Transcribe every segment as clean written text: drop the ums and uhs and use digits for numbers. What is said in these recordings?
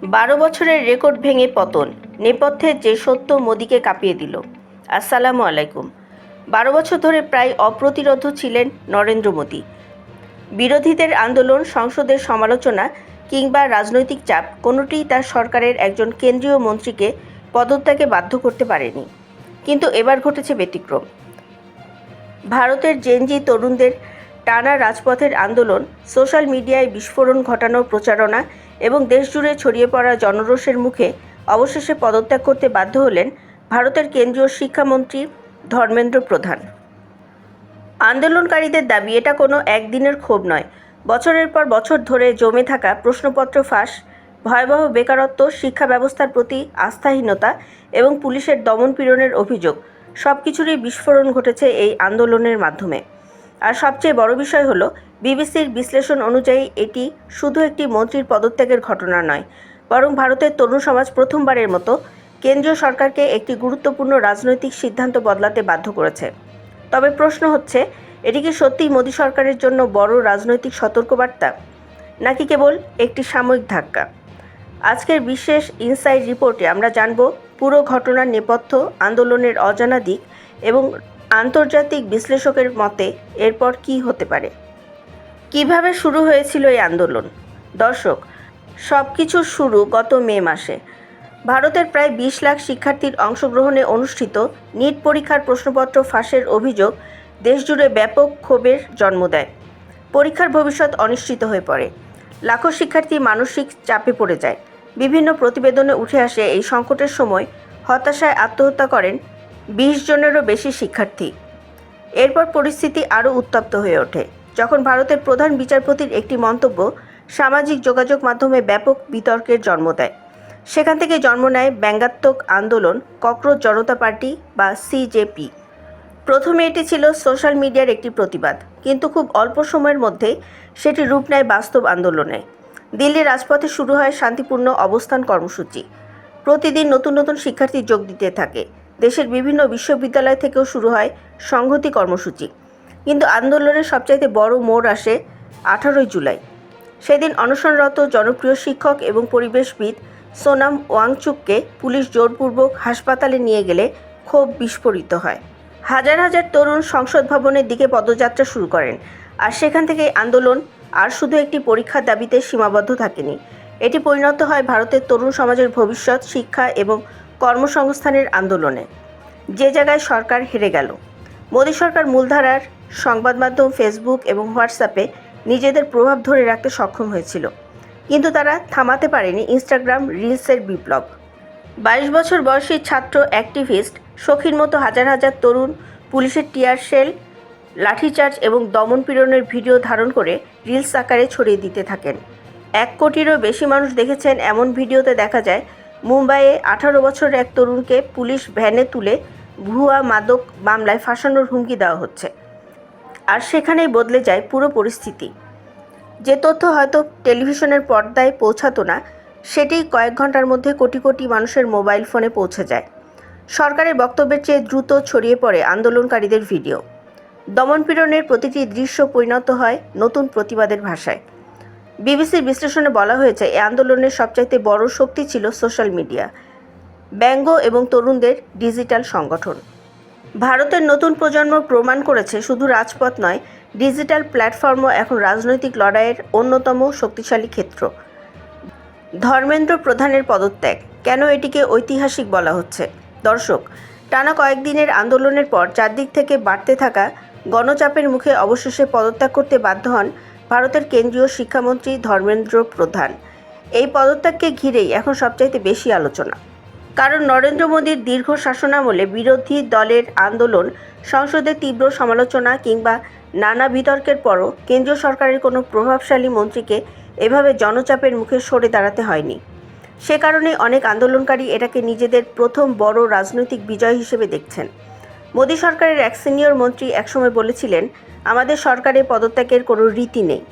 12 বছরের রেকর্ড ভেঙে পতন, নেপথ্যে যে সত্য মোদিকে কাঁপিয়ে দিল। আসসালামু আলাইকুম। 12 বছর ধরে প্রায় অপ্রতিরোধ্য ছিলেন নরেন্দ্র মোদি। বিরোধীদের আন্দোলন, সংসদের সমালোচনা কিংবা রাজনৈতিক চাপ কোনোটিই তার সরকারের একজন কেন্দ্রীয় মন্ত্রীকে পদত্যাগে বাধ্য করতে পারেনি। কিন্তু এবার ঘটেছে ব্যতিক্রম। ভারতের জেনজি তরুণদের টানা রাজপথের আন্দোলন, সোশ্যাল মিডিয়ায় বিস্ফোরণ ঘটানোর প্রচারণা এবং দেশজুড়ে ছড়িয়ে পড়া জনরোষের মুখে অবশেষে পদত্যাগ করতে বাধ্য হলেন ভারতের কেন্দ্রীয় শিক্ষামন্ত্রী ধর্মেন্দ্র প্রধান। আন্দোলনকারীদের দাবি, এটা কোনো একদিনের ক্ষোভ নয়। বছরের পর বছর ধরে জমে থাকা প্রশ্নপত্র ফাঁস, ভয়াবহ বেকারত্ব, শিক্ষা ব্যবস্থার প্রতি আস্থাহীনতা এবং পুলিশের দমনপীড়নের অভিযোগ সবকিছুরই বিস্ফোরণ ঘটেছে এই আন্দোলনের মাধ্যমে। আর সবচেয়ে বড় বিষয় হলো, বিবিসির বিশ্লেষণ অনুযায়ী এটি শুধু একটি মন্ত্রীর পদত্যাগের ঘটনা নয়, বরং ভারতের তরুণ সমাজ প্রথমবারের মতো কেন্দ্রীয় সরকারকে একটি গুরুত্বপূর্ণ রাজনৈতিক সিদ্ধান্ত বদলাতে বাধ্য করেছে। তবে প্রশ্ন হচ্ছে, এটি কি সত্যিই মোদী সরকারের জন্য বড় রাজনৈতিক সতর্কবার্তা, নাকি কেবল একটি সাময়িক ধাক্কা? আজকের বিশেষ ইনসাইড রিপোর্টে আমরা জানব পুরো ঘটনার নেপথ্য, আন্দোলনের অজানা দিক এবং আন্তর্জাতিক বিশ্লেষকের মতে এরপর কী হতে পারে। কিভাবে শুরু হয়েছিল এই আন্দোলন? দর্শক, সব কিছুর শুরু গত মে মাসে। ভারতের প্রায় 20 লাখ শিক্ষার্থীর অংশগ্রহণে অনুষ্ঠিত নিট পরীক্ষার প্রশ্নপত্র ফাঁসের অভিযোগ দেশজুড়ে ব্যাপক ক্ষোভের জন্ম দেয়। পরীক্ষার ভবিষ্যৎ অনিশ্চিত হয়ে পড়ে। লাখো শিক্ষার্থী মানসিক চাপে পড়ে যায়। বিভিন্ন প্রতিবেদনে উঠে আসে, এই সংকটের সময় হতাশায় আত্মহত্যা করেন 20 জনেরও বেশি শিক্ষার্থী। এরপর পরিস্থিতি আরও উত্তপ্ত হয়ে ওঠে যখন ভারতের প্রধান বিচারপতির একটি মন্তব্য সামাজিক যোগাযোগ মাধ্যমে ব্যাপক বিতর্কের জন্ম দেয়। সেখান থেকে জন্ম নেয় ব্যঙ্গাত্মক আন্দোলন, ককরোচ জনতা পার্টি বা সিজেপি। প্রথমে এটি ছিল সোশ্যাল মিডিয়ার একটি প্রতিবাদ, কিন্তু খুব অল্প সময়ের মধ্যেই সেটি রূপ নেয় বাস্তব আন্দোলনে। দিল্লির রাজপথে শুরু হয় শান্তিপূর্ণ অবস্থান কর্মসূচি। প্রতিদিন নতুন নতুন শিক্ষার্থী যোগ দিতে থাকে। দেশের বিভিন্ন বিশ্ববিদ্যালয় থেকেও শুরু হয় সংহতি কর্মসূচি। কিন্তু আন্দোলনের সবচাইতে বড় মোড় আসে 18 জুলাই। সেদিন অনশনরত জনপ্রিয় শিক্ষক এবং পরিবেশবিদ সোনাম ওয়াংচুককে পুলিশ জোরপূর্বক হাসপাতালে নিয়ে গেলে ক্ষোভ বিস্ফোরিত হয়। হাজার হাজার তরুণ সংসদ ভবনের দিকে পদযাত্রা শুরু করেন। আর সেখান থেকেই আন্দোলন আর শুধু একটি পরীক্ষার দাবিতে সীমাবদ্ধ থাকেনি। এটি পরিণত হয় ভারতের তরুণ সমাজের ভবিষ্যৎ, শিক্ষা এবং কর্মসংস্থানের আন্দোলনে। যে জায়গায় সরকার হেরে গেল, মোদী সরকার মূলধারার সংবাদ মাধ্যম, ফেসবুক এবং হোয়াটসঅ্যাপে নিজেদের প্রভাব ধরে রাখতে সক্ষম হয়েছিল, কিন্তু তারা থামাতে পারেনি ইনস্টাগ্রাম রিলসের বিপ্লব। 22 বছর বয়সী ছাত্র অ্যাক্টিভিস্ট সখীর মতো হাজার হাজার তরুণ পুলিশের টিয়ার শেল, লাঠিচার্জ এবং দমনপীড়নের ভিডিও ধারণ করে রিলস আকারে ছড়িয়ে দিতে থাকেন। 1 কোটিরও বেশি মানুষ দেখেছেন এমন ভিডিওতে দেখা যায় মুম্বাইয়ে 18 বছরের এক তরুণকে পুলিশ ভ্যানে তুলে ভুয়া মাদক মামলায় ফাঁসানোর হুমকি দেওয়া হচ্ছে। আর সেখানেই বদলে যায় পুরো পরিস্থিতি। যে তথ্য হয়তো টেলিভিশনের পর্দায় পৌঁছাতো না, সেটিই কয়েক ঘন্টার মধ্যে কোটি কোটি মানুষের মোবাইল ফোনে পৌঁছে যায়। সরকারের বক্তব্যের চেয়ে দ্রুত ছড়িয়ে পড়ে আন্দোলনকারীদের ভিডিও। দমনপীড়নের প্রতিটি দৃশ্য পরিণত হয় নতুন প্রতিবাদের ভাষায়। বিবিসির বিশ্লেষণে বলা হয়েছে, এই আন্দোলনের সবচাইতে বড় শক্তি ছিল সোশ্যাল মিডিয়া, ব্যঙ্গ এবং তরুণদের ডিজিটাল সংগঠন। ভারতের নতুন প্রজন্ম প্রমাণ করেছে, শুধু রাজপথ নয়, ডিজিটাল প্ল্যাটফর্মও এখন রাজনৈতিক লড়াইয়ের অন্যতম শক্তিশালী ক্ষেত্র। ধর্মেন্দ্র প্রধানের পদত্যাগ, কেন এটিকে ঐতিহাসিক বলা হচ্ছে? দর্শক, টানা কয়েকদিনের আন্দোলনের পর চারদিক থেকে বাড়তে থাকা গণচাপের মুখে অবশেষে পদত্যাগ করতে বাধ্য হন ভারতের কেন্দ্রীয় শিক্ষামন্ত্রী ধর্মেন্দ্র প্রধান। এই পদত্যাগকে ঘিরেই এখন সবচাইতে বেশি আলোচনা। কারণ নরেন্দ্র মোদীর দীর্ঘ শাসনামলে বিরোধী দলের আন্দোলন, সংসদে তীব্র সমালোচনা কিংবা নানা বিতর্কের পরও কেন্দ্রীয় সরকারের কোনো প্রভাবশালী মন্ত্রীকে এভাবে জনচাপের মুখে সরে দাঁড়াতে হয়নি। সে কারণে অনেক আন্দোলনকারী এটাকে নিজেদের প্রথম বড় রাজনৈতিক বিজয় হিসেবে দেখছেন। মোদী সরকারের এক সিনিয়র মন্ত্রী একসময় বলেছিলেন, আমাদের সরকারে পদত্যাগের কোনো রীতি নেই।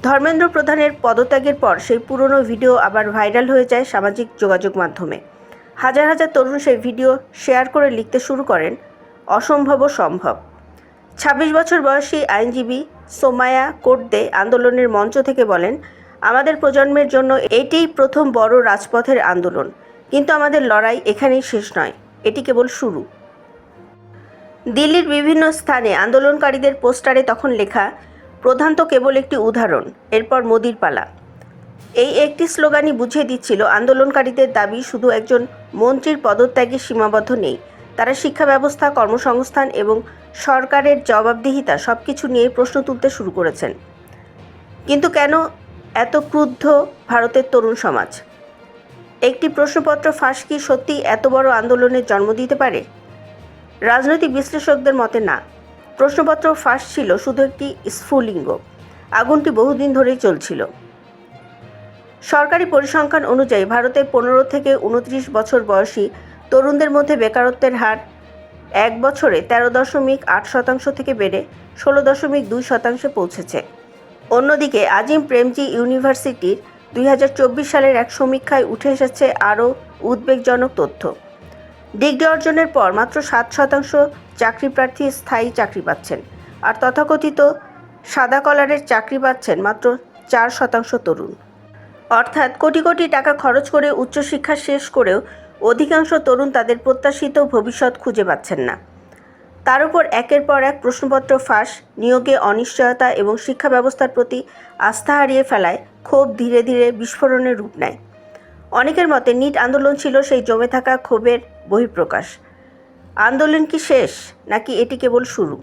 ধর্মেন্দ্র প্রধানের পদত্যাগের পর সেই পুরনো ভিডিও আবার ভাইরাল হয়ে যায় সামাজিক যোগাযোগ মাধ্যমে। হাজার হাজার তরুণ সেই ভিডিও শেয়ার করে লিখতে শুরু করেন, অসম্ভব সম্ভব। 26 বছর বয়সী আইনজীবী সোমায়া কোর্দে আন্দোলনের মঞ্চ থেকে বলেন, আমাদের প্রজন্মের জন্য এটিই প্রথম বড় রাজপথের আন্দোলন, কিন্তু আমাদের লড়াই এখানেই শেষ নয়, এটি কেবল শুরু। দিল্লির বিভিন্ন স্থানে আন্দোলনকারীদের পোস্টারে তখন লেখা, প্রধান তো কেবল একটি উদাহরণ, এরপর মোদির পালা। এই একটি স্লোগানই বুঝিয়ে দিচ্ছিল আন্দোলনকারীদের দাবি শুধু একজন মন্ত্রীর পদত্যাগে সীমাবদ্ধ নেই। তারা শিক্ষা ব্যবস্থা, কর্মসংস্থান এবং সরকারের জবাবদিহিতা সবকিছু নিয়ে প্রশ্ন তুলতে শুরু করেছেন। কিন্তু কেন এত ক্রুদ্ধ ভারতের তরুণ সমাজ? একটি প্রশ্নপত্র ফাঁস কি সত্যি এত বড় আন্দোলনের জন্ম দিতে পারে? রাজনৈতিক বিশ্লেষকদের মতে না। প্রশ্নপত্র ফাঁস ছিল শুধু একটি স্ফুলিঙ্গ। আগুনটি বহুদিন ধরেই চলছিল। সরকারি পরিসংখ্যান অনুযায়ী ভারতে 15 থেকে 29 বছর বয়সী তরুণদের মধ্যে বেকারত্বের হার 1 বছরে 13.8% থেকে বেড়ে 16.2% পৌঁছেছে। অন্যদিকে আজিম প্রেমজি ইউনিভার্সিটির 2024 সালের এক সমীক্ষায় উঠে এসেছে আরও উদ্বেগজনক তথ্য। ডিগ্রি অর্জনের পর মাত্র 7% চাকরিপ্রার্থী স্থায়ী চাকরি পাচ্ছেন, আর তথাকথিত সাদা কলারের চাকরি পাচ্ছেন মাত্র 4% তরুণ। অর্থাৎ কোটি কোটি টাকা খরচ করে উচ্চশিক্ষা শেষ করেও অধিকাংশ তরুণ তাদের প্রত্যাশিত ভবিষ্যৎ খুঁজে পাচ্ছেন না। তার উপর একের পর এক প্রশ্নপত্র ফাঁস, নিয়োগে অনিশ্চয়তা এবং শিক্ষা ব্যবস্থার প্রতি আস্থা হারিয়ে ফেলায় ক্ষোভ ধীরে ধীরে বিস্ফোরণের রূপ নেয়। অনেকের মতে নিট আন্দোলন ছিল সেই জমে থাকা ক্ষোভের বহিঃপ্রকাশ। আন্দোলন কি শেষ, নাকি এটি কেবল শুরু?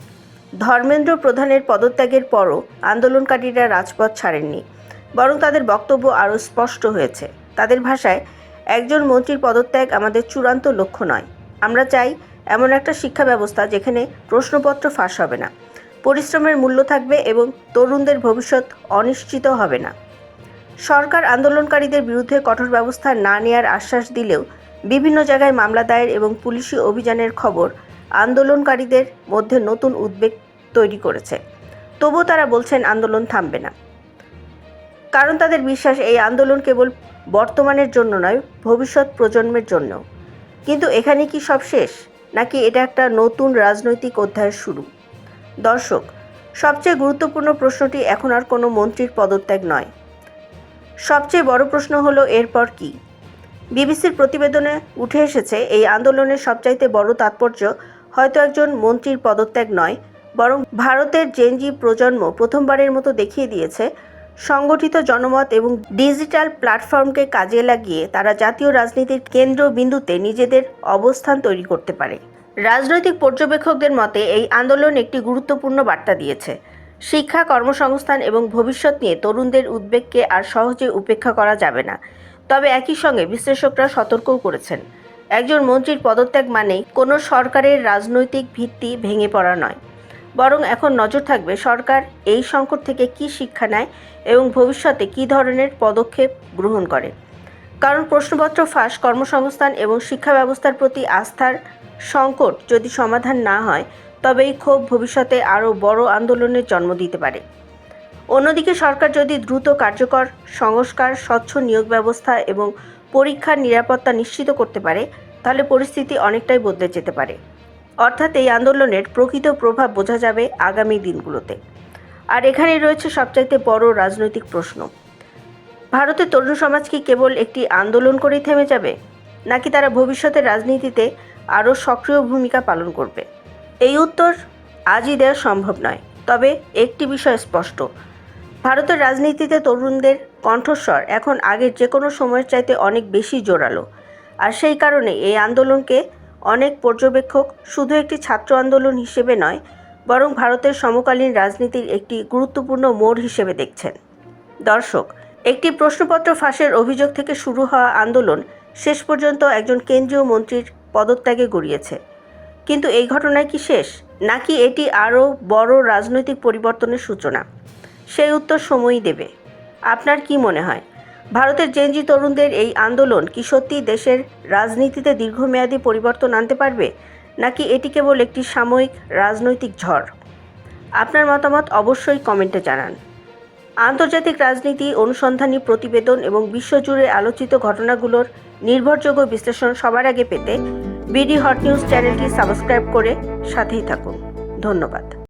ধর্মেন্দ্র প্রধানের পদত্যাগের পরও আন্দোলনকারীরা রাজপথ ছাড়েননি, বরং তাদের বক্তব্য আরও স্পষ্ট হয়েছে। তাদের ভাষায়, একজন মন্ত্রীর পদত্যাগ আমাদের চূড়ান্ত লক্ষ্য নয়। আমরা চাই এমন একটা শিক্ষা ব্যবস্থা যেখানে প্রশ্নপত্র ফাঁস হবে না, পরিশ্রমের মূল্য থাকবে এবং তরুণদের ভবিষ্যৎ অনিশ্চিত হবে না। সরকার আন্দোলনকারীদের বিরুদ্ধে কঠোর ব্যবস্থা না নেওয়ার আশ্বাস দিলেও বিভিন্ন জায়গায় মামলা দায়ের এবং পুলিশি অভিযানের খবর আন্দোলনকারীদের মধ্যে নতুন উদ্বেগ তৈরি করেছে। তবুও তারা বলছেন আন্দোলন থামবে না, কারণ তাদের বিশ্বাস এই আন্দোলন কেবল বর্তমানের জন্য নয়, ভবিষ্যৎ প্রজন্মের জন্য। কিন্তু এখানে কি সব শেষ, নাকি এটা একটা নতুন রাজনৈতিক অধ্যায়ের শুরু? দর্শক, সবচেয়ে গুরুত্বপূর্ণ প্রশ্নটি এখন আর কোনো মন্ত্রীর পদত্যাগ নয়। সবচেয়ে বড় প্রশ্ন হলো এরপর কি? বিবিসির প্রতিবেদনে উঠে এসেছে এই আন্দোলনের সবচাইতে বড় তাৎপর্য হয়তো একজন মন্ত্রীর পদত্যাগ নয়, বরং ভারতের জেনজি প্রজন্ম প্রথমবারের মতো দেখিয়ে দিয়েছে সংগঠিত জনমত এবং ডিজিটাল প্ল্যাটফর্মকে কাজে লাগিয়ে তারা জাতীয় রাজনীতির কেন্দ্রবিন্দুতে নিজেদের অবস্থান তৈরি করতে পারে। রাজনৈতিক পর্যবেক্ষকদের মতে এই আন্দোলন একটি গুরুত্বপূর্ণ বার্তা দিয়েছে। শিক্ষা, কর্মসংস্থান এবং ভবিষ্যৎ নিয়ে তরুণদের উদ্বেগকে আর সহজে উপেক্ষা করা যাবে না। তবে একই সঙ্গে বিশ্লেষকরা সতর্কও করেছেন, একজন মন্ত্রীর পদত্যাগ মানেই কোনো সরকারের রাজনৈতিক ভিত্তি ভেঙে পড়া নয়, বরং এখন নজর থাকবে সরকার এই সংকট থেকে কী শিক্ষা নেয় এবং ভবিষ্যতে কী ধরনের পদক্ষেপ গ্রহণ করে। কারণ প্রশ্নপত্র ফাঁস, কর্মসংস্থান এবং শিক্ষা ব্যবস্থার প্রতি আস্থার সংকট যদি সমাধান না হয়, তবে এই ক্ষোভ ভবিষ্যতে আরও বড় আন্দোলনের জন্ম দিতে পারে। অন্যদিকে সরকার যদি দ্রুত কার্যকর সংস্কার, স্বচ্ছ নিয়োগ ব্যবস্থা এবং পরীক্ষার নিরাপত্তা নিশ্চিত করতে পারে, তাহলে পরিস্থিতি অনেকটাই বদলে যেতে পারে। অর্থাৎ এই আন্দোলনের প্রকৃত প্রভাব বোঝা যাবে আগামী দিনগুলোতে। আর এখানেই রয়েছে সবচাইতে বড় রাজনৈতিক প্রশ্ন, ভারতের তরুণ সমাজ কি কেবল একটি আন্দোলন করেই থেমে যাবে, নাকি তারা ভবিষ্যতের রাজনীতিতে আরও সক্রিয় ভূমিকা পালন করবে? এই উত্তর আজই দেওয়া সম্ভব নয়, তবে একটি বিষয় স্পষ্ট, ভারতের রাজনীতিতে তরুণদের কণ্ঠস্বর এখন আগের যে কোনো সময়ের চাইতে অনেক বেশি জোরালো। আর সেই কারণে এই আন্দোলনকে অনেক পর্যবেক্ষক শুধু একটি ছাত্র আন্দোলন হিসেবে নয়, বরং ভারতের সমকালীন রাজনীতির একটি গুরুত্বপূর্ণ মোড় হিসেবে দেখছেন। দর্শক, একটি প্রশ্নপত্র ফাঁসের অভিযোগ থেকে শুরু হওয়া আন্দোলন শেষ পর্যন্ত একজন কেন্দ্রীয় মন্ত্রীর পদত্যাগে গড়িয়েছে। কিন্তু এই ঘটনায় কি শেষ, নাকি এটি আরও বড় রাজনৈতিক পরিবর্তনের সূচনা? সেই উত্তর সময়ই দেবে। আপনার কি মনে হয়, ভারতের জেনজি তরুণদের এই আন্দোলন কি সত্যি দেশের রাজনীতিতে দীর্ঘমেয়াদী পরিবর্তন আনতে পারবে, নাকি এটি কেবল একটি সাময়িক রাজনৈতিক ঝড়? আপনার মতামত অবশ্যই কমেন্টে জানান। আন্তর্জাতিক রাজনীতি, অনুসন্ধানী প্রতিবেদন এবং বিশ্বজুড়ে আলোচিত ঘটনাগুলোর নির্ভরযোগ্য বিশ্লেষণ সবার আগে পেতে বিডি হট নিউজ চ্যানেলটি সাবস্ক্রাইব করে সাথেই থাকুন। ধন্যবাদ।